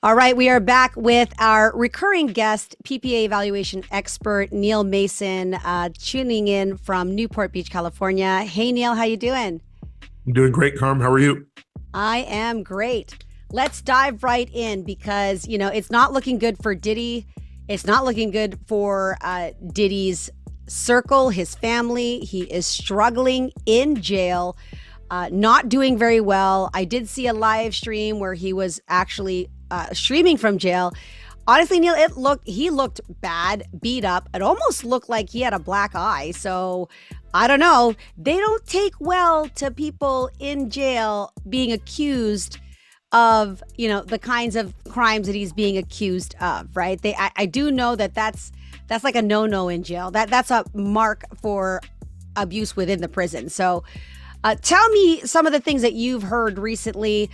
All right, we are back with our recurring guest, PPA evaluation expert Neil Mason, tuning in from Newport Beach, California. Hey, Neil, how you doing? I'm doing great, Carm. How are you? I am great. Let's dive right in because, it's not looking good for Diddy. It's not looking good for Diddy's circle, his family. He is struggling in jail, not doing very well. I did see a live stream where he was actually streaming from jail. Honestly, Neil, he looked bad, beat up. It almost looked like he had a black eye. So I don't know. They don't take well to people in jail being accused of, the kinds of crimes that he's being accused of, right? I do know that's like a no-no in jail. That's a mark for abuse within the prison. So tell me some of the things that you've heard recently.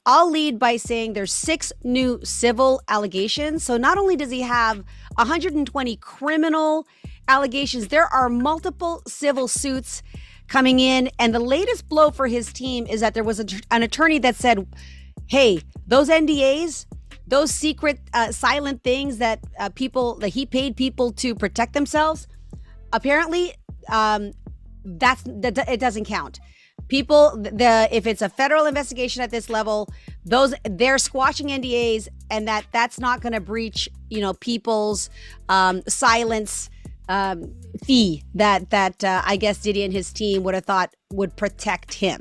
I'll lead by saying there's 6 new civil allegations. So not only does he have 120 criminal allegations, there are multiple civil suits coming in. And the latest blow for his team is that there was an attorney that said, hey, those NDAs, those secret silent things that he paid people to protect themselves, apparently it doesn't count. If it's a federal investigation at this level, they're squashing NDAs, and that's not going to breach people's silence fee that I guess Diddy and his team would have thought would protect him.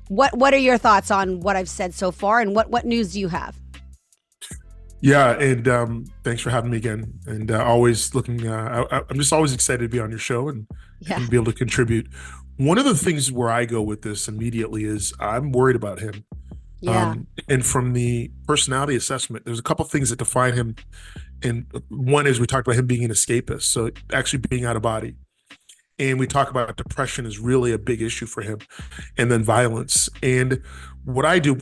What are your thoughts on what I've said so far, and what news do you have? Yeah, and thanks for having me again. And always looking, I'm just always excited to be on your show and be able to contribute. One of the things where I go with this immediately is I'm worried about him. Yeah. And from the personality assessment, there's a couple things that define him. And one is we talked about him being an escapist, so actually being out of body. And we talk about depression is really a big issue for him, and then violence. And what I do,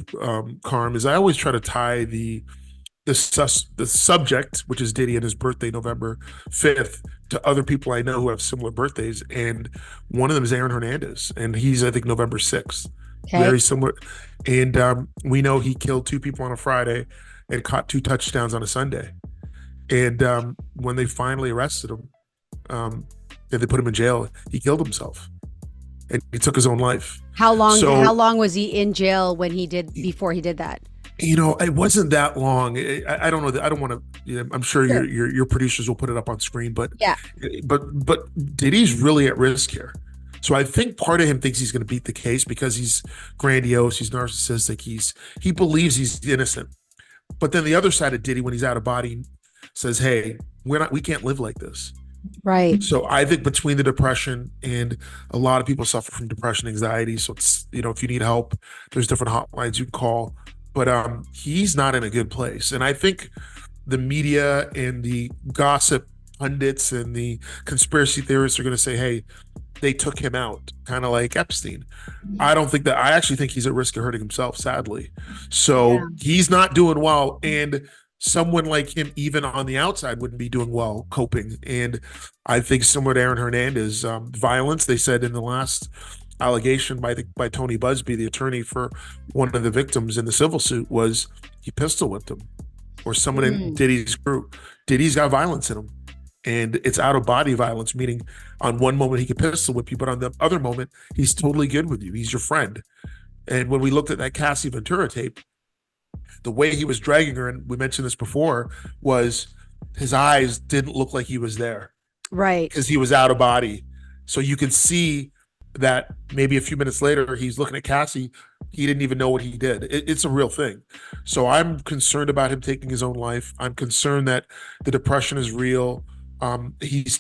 Carm, is I always try to tie the subject, which is Diddy and his birthday, November 5th, to other people I know who have similar birthdays. And one of them is Aaron Hernandez, and he's, I think, November 6th. Okay. Very similar. And we know he killed 2 people on a Friday and caught 2 touchdowns on a Sunday. And when they finally arrested him, and they put him in jail, he killed himself. And he took his own life. How long was he in jail before he did that? It wasn't that long. I don't know. I don't want to. I'm sure your producers will put it up on screen. But yeah. But Diddy's really at risk here. So I think part of him thinks he's going to beat the case because he's grandiose, he's narcissistic, he believes he's innocent. But then the other side of Diddy, when he's out of body, says, "Hey, we can't live like this." Right. So I think between the depression, and a lot of people suffer from depression, anxiety. So it's if you need help, there's different hotlines you can call. But he's not in a good place. And I think the media and the gossip pundits and the conspiracy theorists are going to say, hey, they took him out, kind of like Epstein. I don't think that. I actually think he's at risk of hurting himself, sadly. So he's not doing well. And someone like him, even on the outside, wouldn't be doing well coping. And I think similar to Aaron Hernandez, violence, they said in the last allegation by Tony Busby, the attorney for one of the victims in the civil suit, was he pistol whipped him, or someone in Diddy's group. Diddy's got violence in him, and it's out of body violence, meaning on one moment he can pistol whip you, but on the other moment he's totally good with you. He's your friend. And when we looked at that Cassie Ventura tape, the way he was dragging her, and we mentioned this before, was his eyes didn't look like he was there, right? Because he was out of body. So you can see that maybe a few minutes later, he's looking at Cassie. He didn't even know what he did. It's a real thing. So I'm concerned about him taking his own life. I'm concerned that the depression is real. He's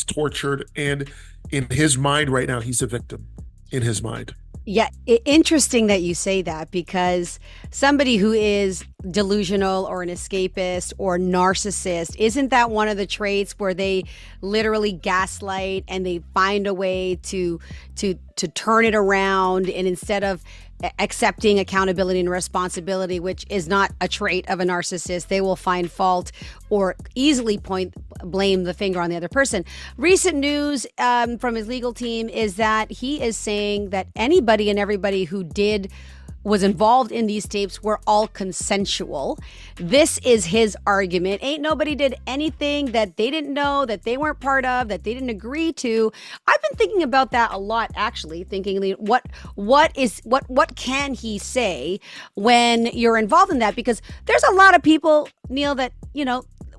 tortured. And in his mind right now, he's a victim in his mind. Yeah, interesting that you say that, because somebody who is delusional or an escapist or narcissist, isn't that one of the traits where they literally gaslight and they find a way to turn it around, and instead of accepting accountability and responsibility, which is not a trait of a narcissist, they will find fault or easily blame the finger on the other person. Recent news from his legal team is that he is saying that anybody and everybody who did was involved in these tapes were all consensual. This is his argument. Ain't nobody did anything that they didn't know, that they weren't part of, that they didn't agree to. I've been thinking about that a lot, actually, thinking what can he say when you're involved in that? Because there's a lot of people, Neil, that,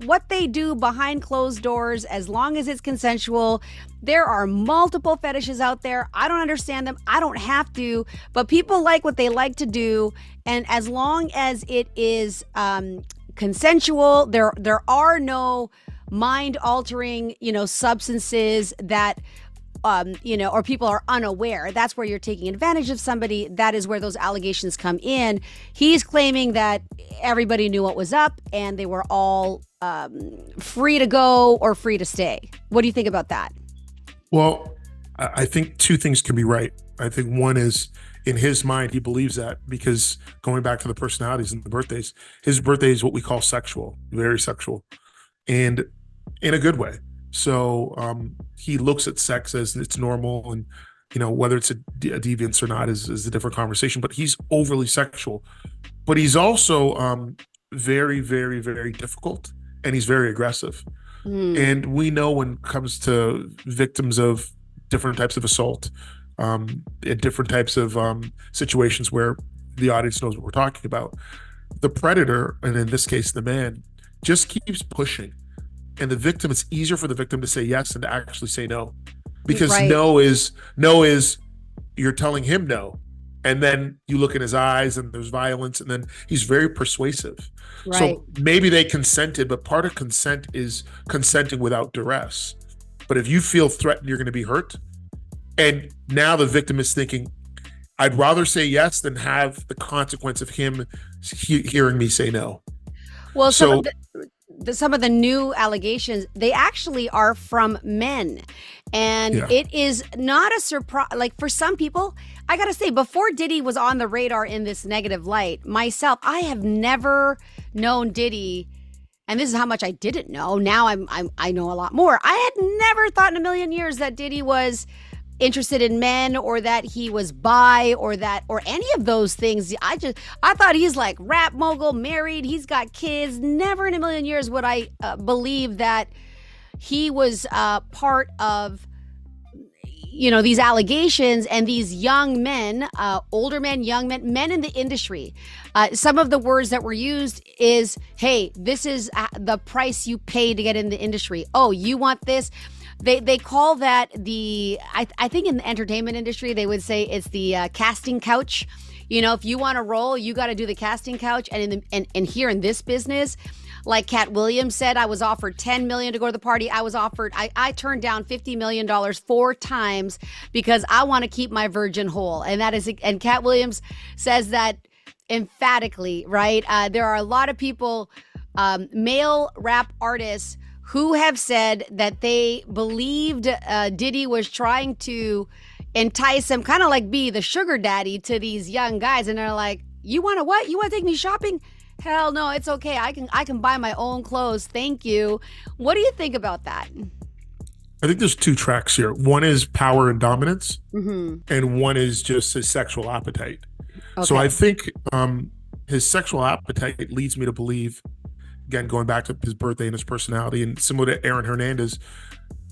what they do behind closed doors, as long as it's consensual. There are multiple fetishes out there. I don't understand them. I don't have to, but people like what they like to do. And as long as it is consensual, there are no mind altering, substances that, or people are unaware. That's where you're taking advantage of somebody. That is where those allegations come in. He's claiming that everybody knew what was up and they were all free to go or free to stay. What do you think about that? Well, I think two things can be right. I think one is, in his mind, he believes that, because going back to the personalities and the birthdays, his birthday is what we call sexual, very sexual, and in a good way. So he looks at sex as it's normal, and whether it's a deviance or not is a different conversation. But he's overly sexual, but he's also very, very, very difficult, and he's very aggressive. And we know when it comes to victims of different types of assault, different types of situations where the audience knows what we're talking about, the predator, and in this case the man, just keeps pushing. And the victim, it's easier for the victim to say yes than to actually say no, because Right. no is you're telling him no, and then you look in his eyes and there's violence, and then he's very persuasive. Right. So maybe they consented, but part of consent is consenting without duress. But if you feel threatened, you're going to be hurt. And now the victim is thinking, I'd rather say yes than have the consequence of him hearing me say no. Well, So some of the new allegations, they actually are from men. And yeah, it is not a surprise. Like, for some people, I got to say, before Diddy was on the radar in this negative light, myself, I have never known Diddy. And this is how much I didn't know. Now I know a lot more. I had never thought in a million years that Diddy was interested in men, or that he was bi, or any of those things. I thought he's like rap mogul, married, he's got kids. Never in a million years would I believe that he was part of these allegations and these young men, older men, young men in the industry. Some of the words that were used is, hey, this is the price you pay to get in the industry. Oh, you want this? They call that I think in the entertainment industry, they would say it's the casting couch. If you want to roll, you got to do the casting couch. And and here in this business, like Cat Williams said, I was offered $10 million to go to the party. I turned down $50 million 4 times because I want to keep my virgin whole. And Cat Williams says that emphatically, right? There are a lot of people, male rap artists, who have said that they believed Diddy was trying to entice them, kind of like be the sugar daddy to these young guys. And they're like, you want to what? You want to take me shopping? Hell no, it's okay. I can buy my own clothes. Thank you. What do you think about that? I think there's 2 tracks here. One is power and dominance, Mm-hmm. and one is just his sexual appetite. Okay. So I think his sexual appetite leads me to believe, again, going back to his birthday and his personality, and similar to Aaron Hernandez,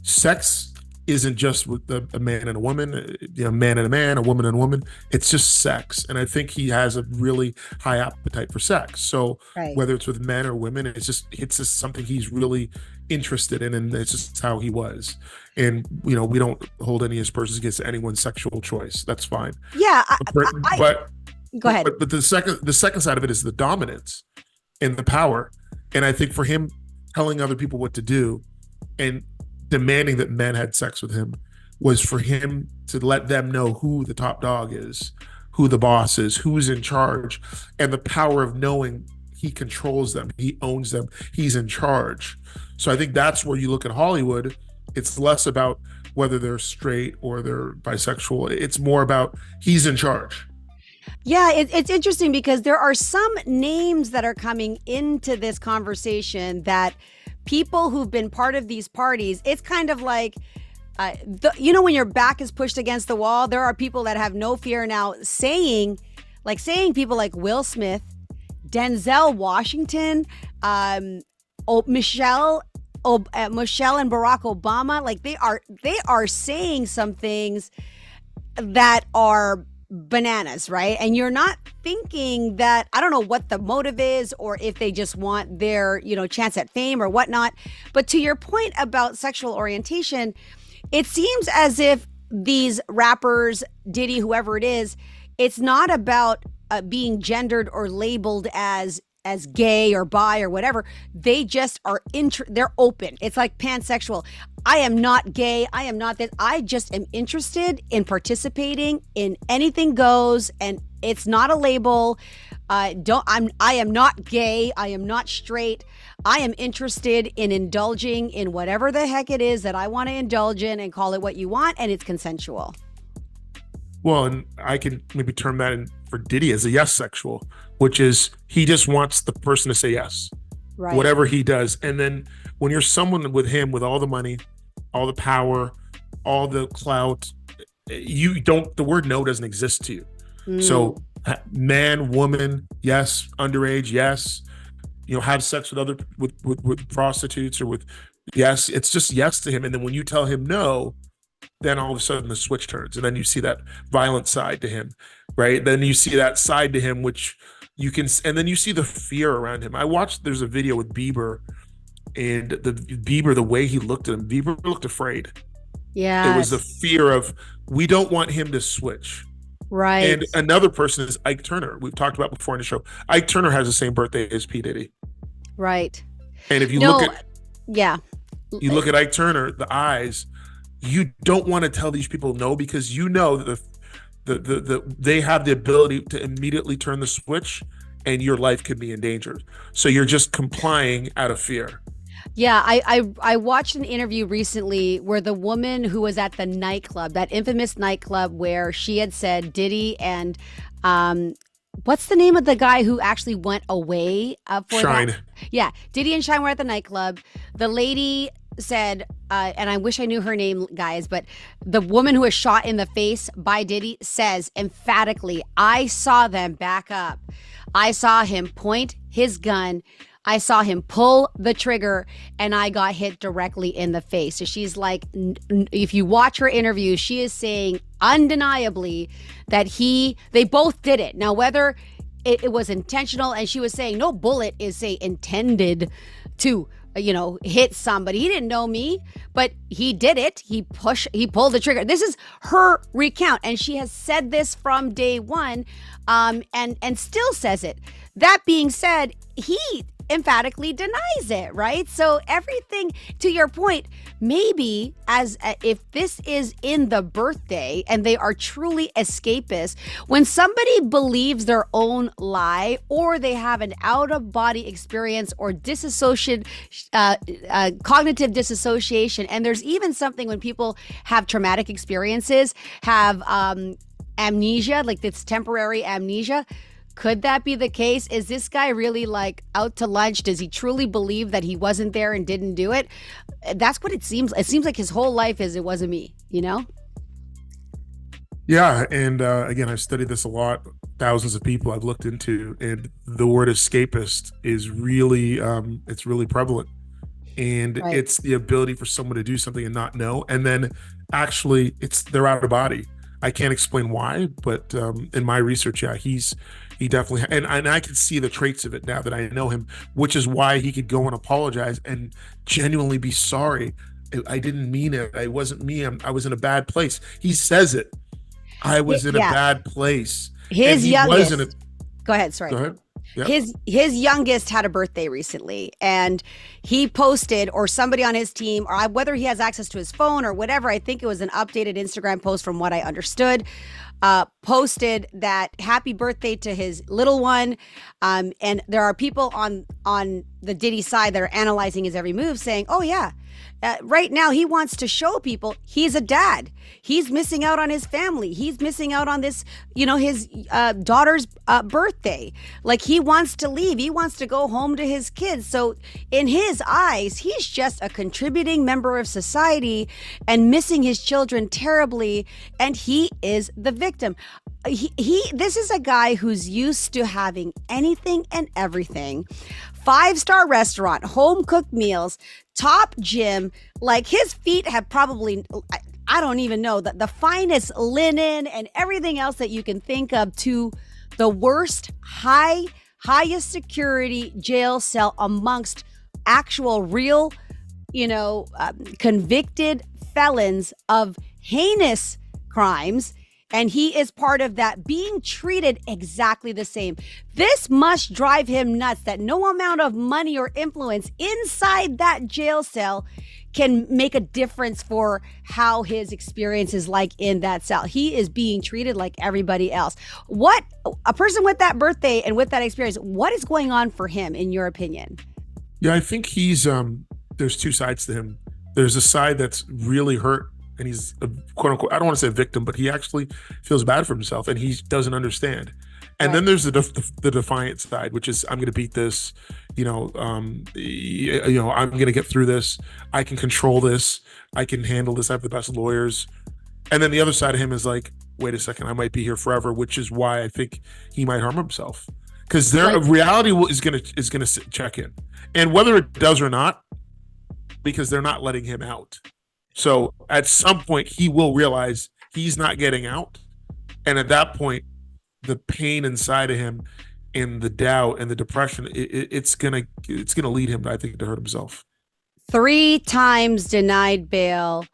sex isn't just with a man and a woman, man and a man, a woman and a woman. It's just sex. And I think he has a really high appetite for sex. So Right. whether it's with men or women, it's just something he's really interested in, and it's just how he was. And, we don't hold any aspersions against anyone's sexual choice. That's fine. Yeah. But Go ahead. But the second side of it is the dominance and the power. And I think for him, telling other people what to do and demanding that men had sex with him was for him to let them know who the top dog is, who the boss is, who's in charge, and the power of knowing he controls them, he owns them, he's in charge. So I think that's where you look at Hollywood. It's less about whether they're straight or they're bisexual. It's more about he's in charge. Yeah, it's interesting because there are some names that are coming into this conversation that people who've been part of these parties, it's kind of like, when your back is pushed against the wall, there are people that have no fear now saying, like saying people like Will Smith, Denzel Washington, Michelle and Barack Obama, like they are saying some things that are bananas, right? And you're not thinking that, I don't know what the motive is or if they just want their, chance at fame or whatnot. But to your point about sexual orientation, it seems as if these rappers, Diddy, whoever it is, it's not about being gendered or labeled as gay or bi or whatever. They just are they're open. It's like pansexual. I am not gay. I am not this. I just am interested in participating in anything goes, and it's not a label. I am not gay. I am not straight. I am interested in indulging in whatever the heck it is that I want to indulge in, and call it what you want, and it's consensual. Well, and I can maybe term that in for Diddy as a yes sexual, which is he just wants the person to say yes, right? Whatever he does. And then when you're someone with him, with all the money, all the power, all the clout, the word no doesn't exist to you. So man, woman, yes. Underage, yes. Have sex with prostitutes or with, yes. It's just yes to him. And then when you tell him no, then all of a sudden the switch turns, and then you see that violent side to him, right? Then you see that side to him, which you can, and then you see the fear around him. There's a video with Bieber, and the way he looked at him, Bieber looked afraid. Yeah. It was the fear of, we don't want him to switch. Right. And another person is Ike Turner. We've talked about before in the show. Ike Turner has the same birthday as P. Diddy. Right. And if you look at Ike Turner, the eyes, you don't want to tell these people no, because that they have the ability to immediately turn the switch, and your life could be endangered. So you're just complying out of fear. Yeah, I watched an interview recently where the woman who was at the nightclub, that infamous nightclub where she had said Diddy and what's the name of the guy who actually went away for Shine. that? Yeah, Diddy and Shine were at the nightclub. The lady said, and I wish I knew her name, guys, but the woman who was shot in the face by Diddy says emphatically, I saw them back up. I saw him point his gun. I saw him pull the trigger, and I got hit directly in the face. So she's like, if you watch her interview, she is saying undeniably that they both did it. Now, whether it was intentional, and she was saying no bullet is, say, intended to hit somebody. He didn't know me, but he did it. He pulled the trigger. This is her recount, and she has said this from day one, and still says it. That being said, he emphatically denies it, right? So everything, to your point, maybe if this is in the birthday and they are truly escapist, when somebody believes their own lie, or they have an out-of-body experience or cognitive dissociation, and there's even something when people have traumatic experiences, have amnesia, like this temporary amnesia. Could that be the case? Is this guy really like out to lunch? Does he truly believe that he wasn't there and didn't do it? That's what it seems. It seems like his whole life is, it wasn't me, Yeah. And again, I've studied this a lot, thousands of people I've looked into, and the word escapist is really, it's really prevalent. And Right. It's the ability for someone to do something and not know. And then actually they're out of body. I can't explain why, but in my research, yeah, he definitely, and I can see the traits of it now that I know him, which is why he could go and apologize and genuinely be sorry. I didn't mean it. It wasn't me. I was in a bad place. He says it. I was in a bad place. His youngest. Go ahead. Sorry. Go ahead. Yep. His youngest had a birthday recently, and he posted, or somebody on his team, or whether he has access to his phone or whatever, I think it was an updated Instagram post from what I understood, posted that happy birthday to his little one. And there are people on the Diddy side that are analyzing his every move, saying, oh yeah, right now he wants to show people he's a dad. He's missing out on his family. He's missing out on this, his daughter's birthday. Like, he wants to leave. He wants to go home to his kids. So in his eyes, he's just a contributing member of society and missing his children terribly. And he is the victim. victim. This is a guy who's used to having anything and everything. 5-star restaurant, home cooked meals, top gym. Like his feet have probably, I don't even know, the finest linen and everything else that you can think of, to the worst, highest security jail cell amongst actual real, convicted felons of heinous crimes. And he is part of that, being treated exactly the same. This must drive him nuts that no amount of money or influence inside that jail cell can make a difference for how his experience is like in that cell. He is being treated like everybody else. What a person with that birthday and with that experience, what is going on for him, in your opinion? Yeah, I think he's there's two sides to him. There's a side that's really hurt, and he's a quote unquote, I don't want to say a victim, but he actually feels bad for himself and he doesn't understand. And then there's the defiant side, which is, I'm going to beat this, I'm going to get through this. I can control this. I can handle this. I have the best lawyers. And then the other side of him is like, wait a second, I might be here forever, which is why I think he might harm himself, because reality is going to check in, and whether it does or not, because they're not letting him out. So at some point he will realize he's not getting out. And at that point, the pain inside of him and the doubt and the depression, it's gonna lead him, I think, to hurt himself. 3 times denied bail.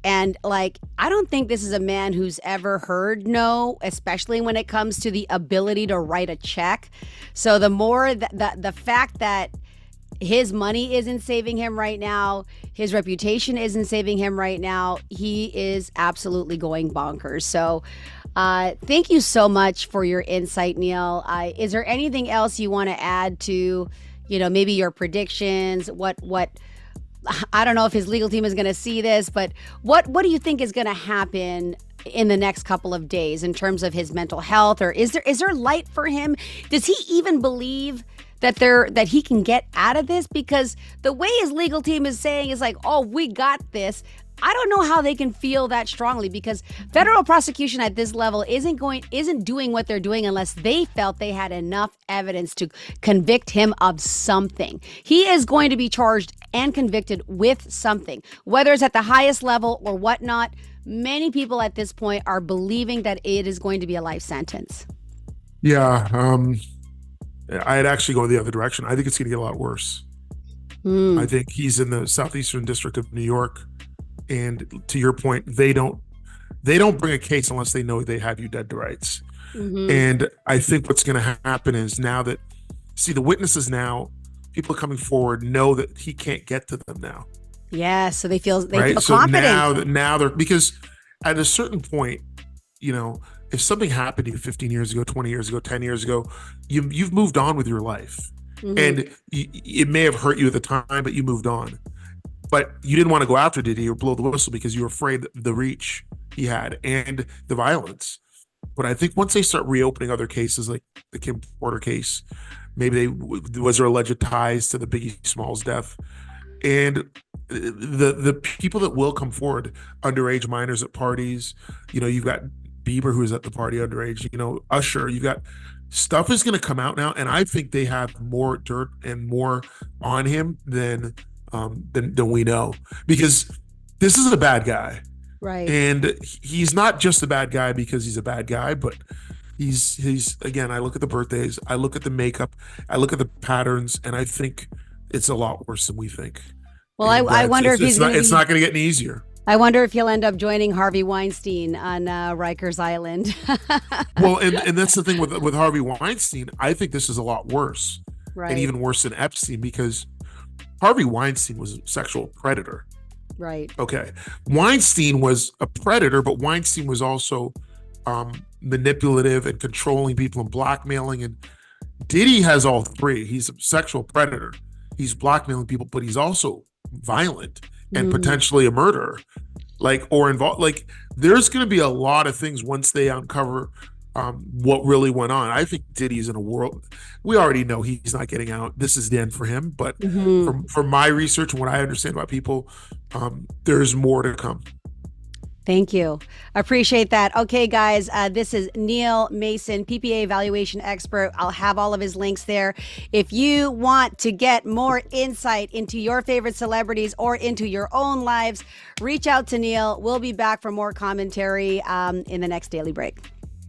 And I don't think this is a man who's ever heard no, especially when it comes to the ability to write a check. So the more the fact that his money isn't saving him right now, his reputation isn't saving him right now, he is absolutely going bonkers. So thank you so much for your insight, Neil. Is there anything else you want to add to, maybe your predictions? What I don't know if his legal team is going to see this, but what do you think is going to happen in the next couple of days in terms of his mental health? Or is there light for him? Does he even believe that he can get out of this? Because the way his legal team is saying is like, oh, we got this. I don't know how they can feel that strongly, because federal prosecution at this level isn't doing what they're doing unless they felt they had enough evidence to convict him of something. He is going to be charged and convicted with something, whether it's at the highest level or whatnot. Many people at this point are believing that it is going to be a life sentence. Yeah, I'd actually go the other direction. I think it's going to get a lot worse. I think he's in the Southeastern District of New York. And to your point, they don't bring a case unless they know they have you dead to rights. Mm-hmm. And I think what's going to happen is, now that, the witnesses now, people coming forward know that he can't get to them now. Yeah, so they feel confident. So now they're, because at a certain point, if something happened to you 15 years ago, 20 years ago, 10 years ago, you've moved on with your life. Mm-hmm. And it may have hurt you at the time, but you moved on. But you didn't want to go after Diddy or blow the whistle because you were afraid of the reach he had and the violence. But I think once they start reopening other cases, like the Kim Porter case, maybe was there alleged ties to the Biggie Smalls death, and the people that will come forward, underage minors at parties, you've got Bieber, who is at the party underage, Usher, you've got stuff is going to come out now, and I think they have more dirt and more on him than we know, because this is a bad guy, right? And he's not just a bad guy because he's a bad guy, but he's again, I look at the birthdays, I look at the makeup, I look at the patterns, and I think it's a lot worse than we think. Well, I wonder if it's not going to get any easier. I wonder if he'll end up joining Harvey Weinstein on Rikers Island. Well, and that's the thing with Harvey Weinstein. I think this is a lot worse, right? And even worse than Epstein, because Harvey Weinstein was a sexual predator. Right. Okay. Weinstein was a predator, but Weinstein was also manipulative and controlling people and blackmailing. And Diddy has all three. He's a sexual predator. He's blackmailing people, but he's also violent and potentially a murderer, or involved. There's going to be a lot of things once they uncover what really went on. I think Diddy's in a world, we already know he's not getting out. This is the end for him. But from my research and what I understand about people, there's more to come. Thank you. Appreciate that. Okay, guys, this is Neil Mason, PPA evaluation expert. I'll have all of his links there. If you want to get more insight into your favorite celebrities or into your own lives, reach out to Neil. We'll be back for more commentary in the next Daily Break.